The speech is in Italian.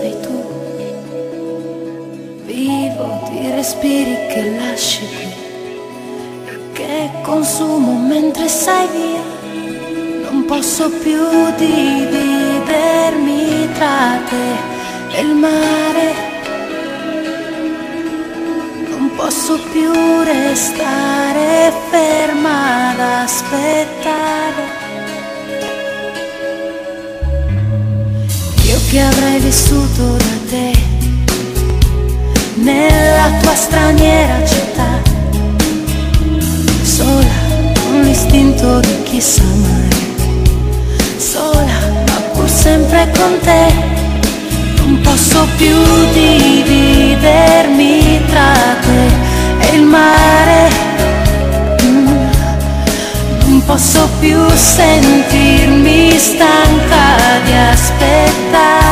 sei tu. Vivo di respiri che lasci qui e che consumo mentre sei via. Non posso più dividermi tra te e il mare. Non posso più restare ferma ad aspettare. Io che avrei vissuto da te nella tua straniera città, sola con l'istinto di chi sa amare, sola ma pur sempre con te. Non posso più dividermi tra te e il mare. Non posso più sentirmi stanca di aspettare.